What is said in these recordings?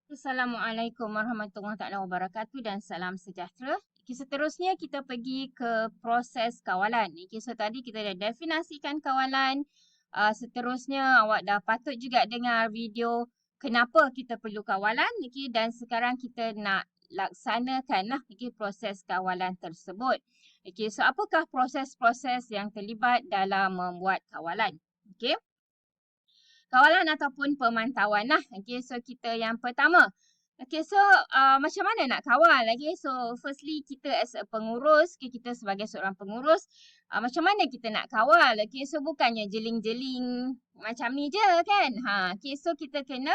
Assalamualaikum warahmatullahi wabarakatuh dan salam sejahtera. Okay, seterusnya kita pergi ke proses kawalan. Okay, so tadi kita dah definasikan kawalan. Seterusnya awak dah patut juga dengar video kenapa kita perlu kawalan. Okay, dan sekarang kita nak laksanakan lah proses kawalan tersebut. Okay, so apakah proses-proses yang terlibat dalam membuat kawalan? Okay. Kawalan ataupun pemantauan lah. Okay, so kita yang pertama. Okay, so macam mana nak kawal? Okay, so firstly kita as a pengurus, okay, kita sebagai seorang pengurus, macam mana kita nak kawal? Okay, so bukannya jeling-jeling macam ni je kan? Okay, so kita kena,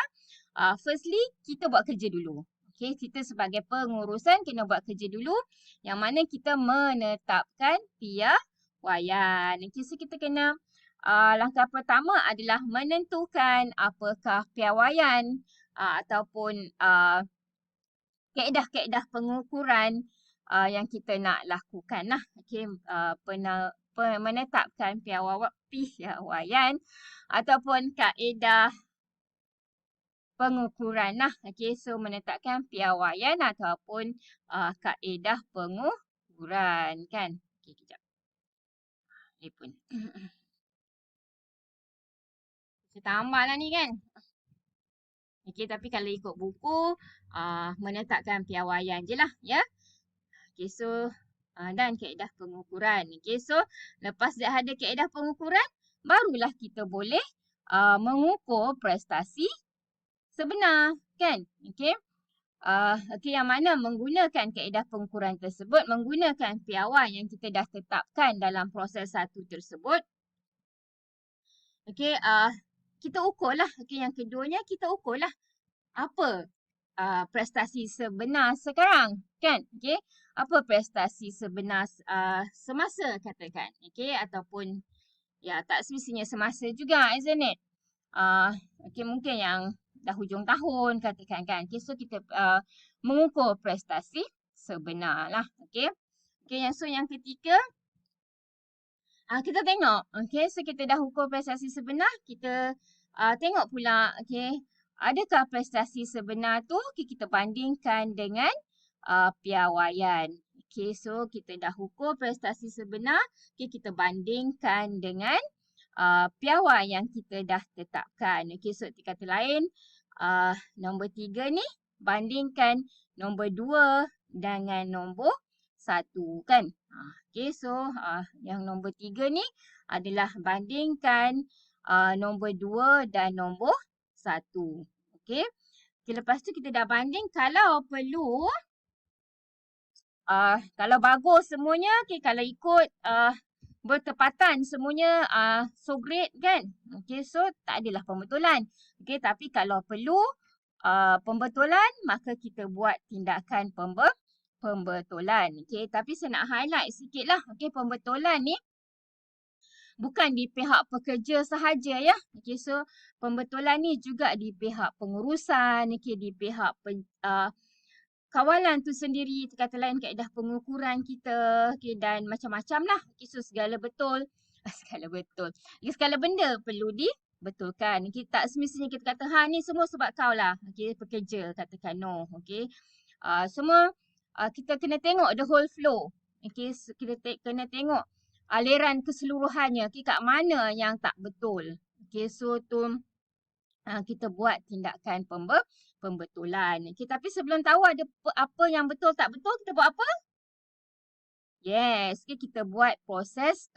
firstly kita buat kerja dulu. Okay, kita sebagai pengurusan kena buat kerja dulu yang mana kita menetapkan piawaian. Okay, so kita kena langkah pertama adalah menentukan apakah piawaian ataupun kaedah-kaedah pengukuran yang kita nak lakukan lah. Okay, menetapkan piawaian ataupun kaedah pengukuran lah. Okay, so menetapkan piawaian ataupun kaedah pengukuran kan. Okay, kejap. Ini pun. Saya tambah lah ni kan. Okay, tapi kalau ikut buku, menetapkan piawaian je lah, ya. Okay, so, dan kaedah pengukuran. Okay, so, lepas dah ada kaedah pengukuran, barulah kita boleh mengukur prestasi sebenar, kan. Okay. Okay, yang mana menggunakan kaedah pengukuran tersebut, menggunakan piawai yang kita dah tetapkan dalam proses satu tersebut. Okay, kita ukur lah. Okay, yang keduanya kita ukur lah apa prestasi sebenar sekarang, kan? Okay, apa prestasi sebenar semasa katakan, okay, ataupun ya tak semestinya semasa juga, isn't it? Okay, mungkin yang dah hujung tahun katakan kan. Okay, so kita mengukur prestasi sebenar lah, okay. Okay, so yang ketiga, kita tengok, okay, so kita dah ukur prestasi sebenar, kita tengok pula, okay, adakah prestasi sebenar tu kita bandingkan dengan piawaian. Okay, so kita dah ukur prestasi sebenar, okay, kita bandingkan dengan piawai yang kita dah tetapkan. Okay, so kata lain, nombor 3 ni bandingkan nombor 2 dengan nombor 1 kan. Okay, so yang nombor 3 ni adalah bandingkan nombor 2 dan nombor 1. Okay. Okay, lepas tu kita dah banding, kalau perlu, kalau bagus semuanya, okay, kalau ikut bertepatan semuanya, so great kan. Okay, so tak adalah pembetulan. Okay, tapi kalau perlu pembetulan, maka kita buat tindakan pembetulan. Okay, tapi saya nak highlight sikit lah. Okay, pembetulan ni bukan di pihak pekerja sahaja ya. Okay, so pembetulan ni juga di pihak pengurusan, okay, di pihak kawalan tu sendiri, kata lain kaedah pengukuran kita, okay, dan macam-macam lah. Okay, so segala betul, segala betul. Okay, segala benda perlu dibetulkan. Okay, tak semestinya kita kata, ni semua sebab kau lah. Okay, pekerja, katakan no. Okay, semua kita kena tengok the whole flow. Okay, so kita kena tengok aliran keseluruhannya, okay, kat mana yang tak betul. Okay, so tu kita buat tindakan pembetulan. Okay, tapi sebelum tahu ada apa yang betul tak betul, kita buat apa? Yes, okay, kita buat proses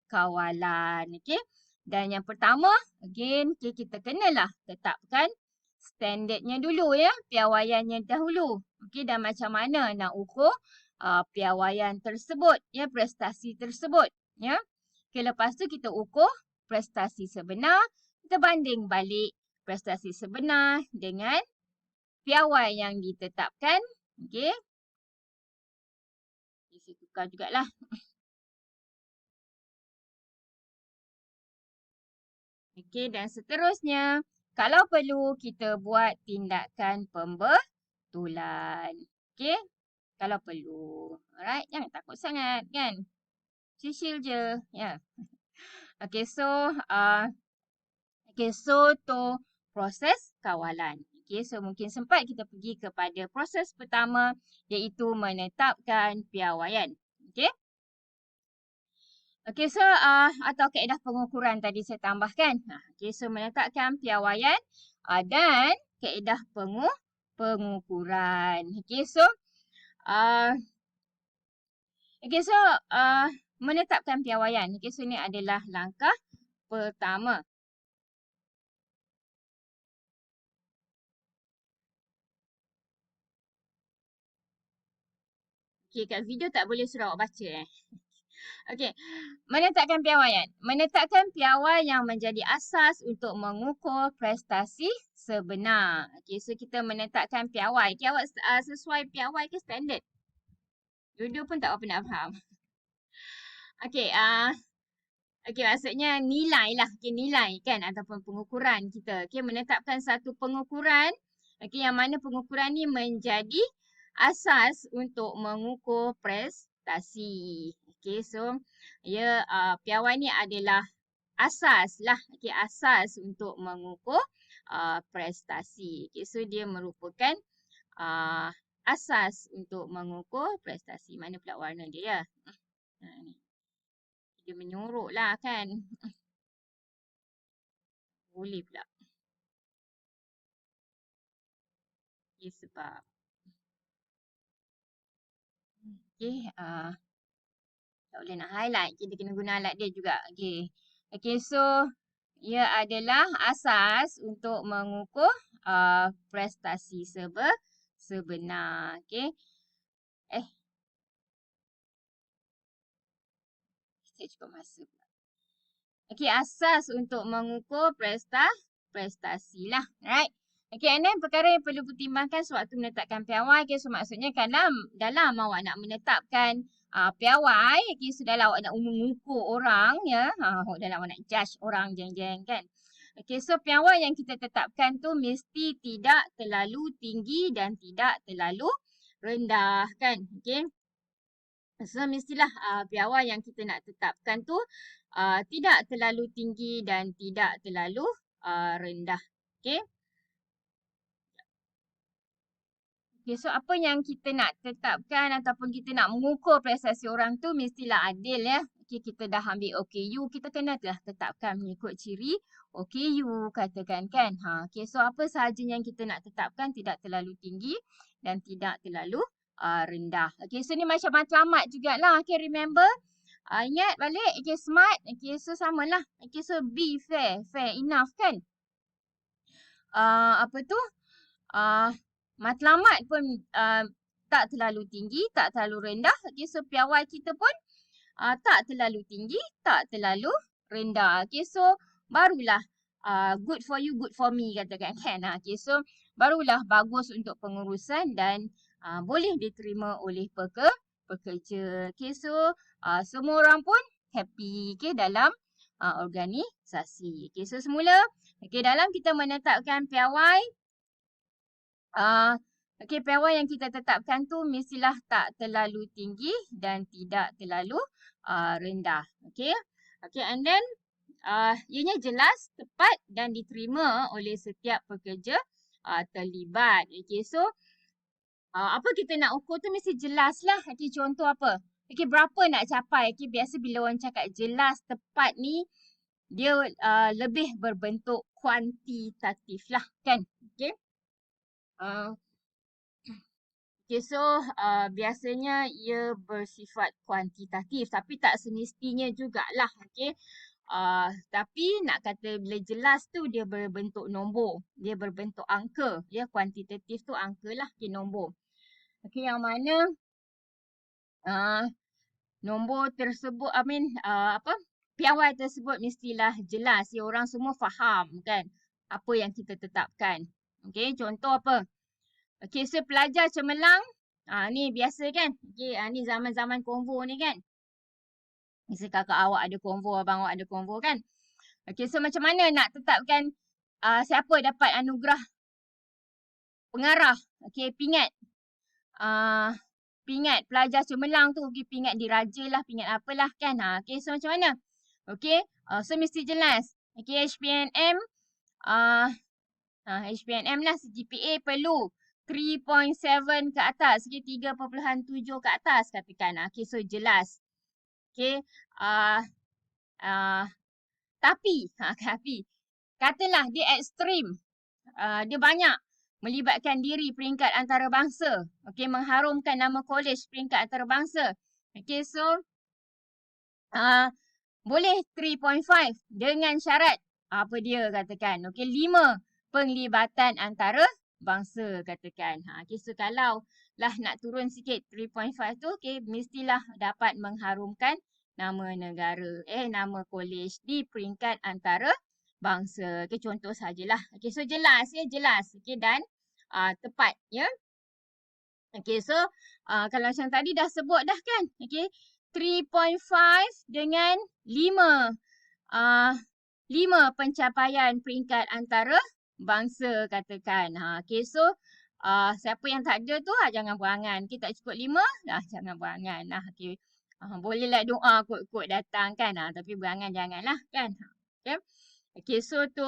kawalan. Okay. Dan yang pertama, again, okay, kita kenalah tetapkan standardnya dulu ya, piawaiannya dahulu. Okay, dan macam mana nak ukur piawaian tersebut, ya, prestasi tersebut. Ya. Okay, lepas tu kita ukur prestasi sebenar, kita banding balik prestasi sebenar dengan piawai yang ditetapkan. Okay. Saya tukar jugalah. Okay, dan seterusnya, kalau perlu kita buat tindakan pembetulan. Okay, kalau perlu. Alright, jangan takut sangat kan. Chill je. Ya. Okay, so, tu proses kawalan. Okay, so mungkin sempat kita pergi kepada proses pertama iaitu menetapkan piawaian. Okay. Okay, so atau kaedah pengukuran tadi saya tambahkan. Okay, so menetapkan piawaian dan kaedah pengukuran. Okay, so menetapkan piawaian. Okay, so ini adalah langkah pertama. Okay, kat video tak boleh suruh awak baca Okey, menetapkan piawaian. Menetapkan piawai yang menjadi asas untuk mengukur prestasi sebenar. Okey, so kita menetapkan piawai. Okay, awak sesuai piawai ke standard? Dua-dua pun tak apa nak faham. Okey, maksudnya nilai lah. Okey, nilai kan ataupun pengukuran kita. Okey, menetapkan satu pengukuran. Okey, yang mana pengukuran ni menjadi asas untuk mengukur prestasi. Okey, so piawai ni adalah asas lah. Okey, asas untuk mengukur prestasi. Okey, so dia merupakan asas untuk mengukur prestasi. Mana pula warna dia ya? Ni. Dia menyorok lah kan. Boleh pula. Okay, sebab. Okay, tak boleh nak highlight. Kita kena guna alat dia juga. Okay. Okay, so ia adalah asas untuk mengukur prestasi sebenar. Okay. Saya cukup masa pula. Okay, asas untuk mengukur prestasi lah. Right. Okay, and then perkara yang perlu pertimbangkan sewaktu menetapkan piawai. Okay, so maksudnya kan dalam awak nak menetapkan piawai. Okay, so dalam awak nak mengukur orang ya. Dalam awak nak judge orang jeng-jeng kan. Okay, so piawai yang kita tetapkan tu mesti tidak terlalu tinggi dan tidak terlalu rendah kan. Okay. So mestilah piawai yang kita nak tetapkan tu tidak terlalu tinggi dan tidak terlalu rendah. Okay. Okay, so apa yang kita nak tetapkan ataupun kita nak mengukur prestasi orang tu mestilah adil ya. Okay, kita dah ambil OKU, kita kena telah tetapkan mengikut ciri OKU katakan kan. Okay, so apa sahaja yang kita nak tetapkan tidak terlalu tinggi dan tidak terlalu rendah. Okay, so ni macam matlamat jugalah. Okay, remember? Ingat balik. Okay, smart. Okay, so samalah. Okay, so be fair. Fair enough kan? Apa tu? Matlamat pun tak terlalu tinggi, tak terlalu rendah. Okay, so piawai kita pun tak terlalu tinggi, tak terlalu rendah. Okay, so barulah good for you, good for me katakan kan. Okay, so barulah bagus untuk pengurusan dan boleh diterima oleh pekerja. Okay, so semua orang pun happy okay, dalam organisasi. Okay, so semula okay, dalam kita menetapkan piawai, okay, piawai yang kita tetapkan tu mestilah tak terlalu tinggi dan tidak terlalu rendah. Okay. Okay, and then ianya jelas, tepat dan diterima oleh setiap pekerja terlibat. Okay, so apa kita nak ukur tu mesti jelas lah. Okay, contoh apa? Okay, berapa nak capai? Okay, biasa bila orang cakap jelas, tepat ni, dia lebih berbentuk kuantitatif lah kan. Okay. Okay, so biasanya ia bersifat kuantitatif tapi tak semestinya jugalah. Okay. Tapi nak kata bila jelas tu dia berbentuk nombor. Dia berbentuk angka. Ya, kuantitatif tu angka lah. Okay, nombor. Okay, yang mana nombor tersebut, piawai tersebut mestilah jelas. Ya, orang semua faham kan apa yang kita tetapkan. Okay, contoh apa? Okay, so pelajar cemerlang. Ni biasa kan? Okay, ni zaman-zaman konvo ni kan? Misalnya kakak awak ada konvo, abang awak ada konvo kan? Okay, so macam mana nak tetapkan siapa dapat anugerah pengarah? Okay, pingat. Pingat pelajar cemerlang tu. Okay, pingat diraja lah, pingat apalah kan? Okay, so macam mana? Okay, so mesti jelas. Okay, HPNM. HPNM lah, GPA perlu 3.7 ke atas, okay, 3.7 ke atas katakan. Okay, so jelas. Okay, tapi katalah dia ekstrim. Dia banyak melibatkan diri peringkat antarabangsa. Okay, mengharumkan nama college peringkat antarabangsa. Okay, so boleh 3.5 dengan syarat apa dia katakan. Okay, 5 penglibatan antarabangsa katakan. Okay, so kalau lah nak turun sikit 3.5 tu, okay, mestilah dapat mengharumkan nama negara, nama college di peringkat antarabangsa. Okay, contoh sajalah. Okay, so jelas ya, jelas. Okay, dan tepat ya. Okay, so kalau macam tadi dah sebut dah kan. Okay, 3.5 dengan 5. 5 pencapaian peringkat antarabangsa katakan. Okay, so siapa yang tak ada tu jangan berangan. Okay, tak cukup 5 dah jangan berangan. Okay. Bolehlah doa kot-kot datang kan. Tapi berangan janganlah kan. Okay. Okay, so tu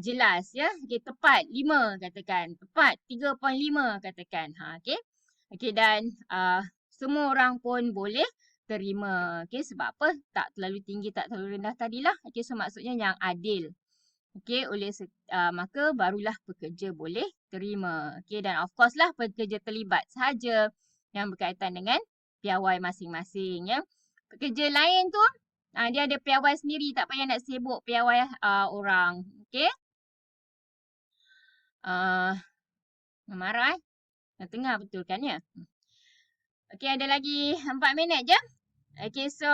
jelas ya. Okay, tepat 5 katakan. Tepat 3.5 katakan. Okay. Okay, dan semua orang pun boleh terima. Okay, sebab apa? Tak terlalu tinggi, tak terlalu rendah tadilah. Okay, so maksudnya yang adil. Okay, maka barulah pekerja boleh terima. Okay, dan of course lah pekerja terlibat sahaja yang berkaitan dengan piawai masing-masing. Ya. Pekerja lain tu, dia ada piawai sendiri. Tak payah nak sibuk piawai orang. Okay. Marah tengah betul kan ya? Okay, ada lagi 4 minit je. Okay, so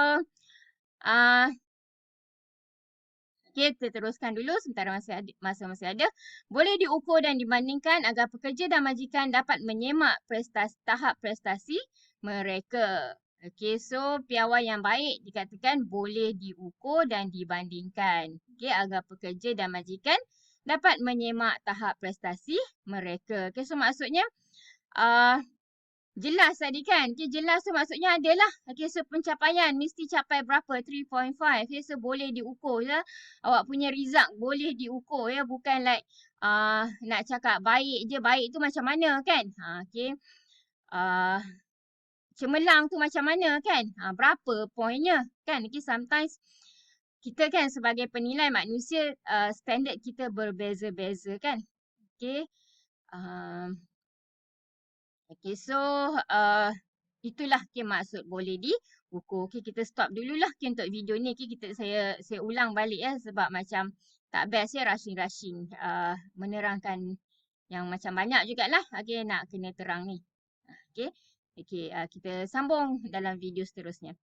okay, kita teruskan dulu sementara masa masih ada. Boleh diukur dan dibandingkan agar pekerja dan majikan dapat menyemak tahap prestasi mereka. Okay, so piawai yang baik dikatakan boleh diukur dan dibandingkan. Okay, agar pekerja dan majikan dapat menyemak tahap prestasi mereka. Okay, so maksudnya jelas tadi kan. Okay, jelas tu maksudnya adalah. Okay, so pencapaian mesti capai berapa? 3.5. Okay, so boleh diukur ya. Awak punya result boleh diukur ya. Bukan like nak cakap baik je. Baik tu macam mana kan? Okay. Cemerlang tu macam mana kan? Berapa poinnya kan? Okay, sometimes kita kan sebagai penilai manusia, standard kita berbeza-beza kan? Okay. Okay, so itulah maksud boleh diukur. Okay, kita stop dululah untuk video ni. Okay, saya ulang balik ya sebab macam tak best ya rushing-rushing menerangkan yang macam banyak jugalah. Okay, nak kena terang ni. Okay, kita sambung dalam video seterusnya.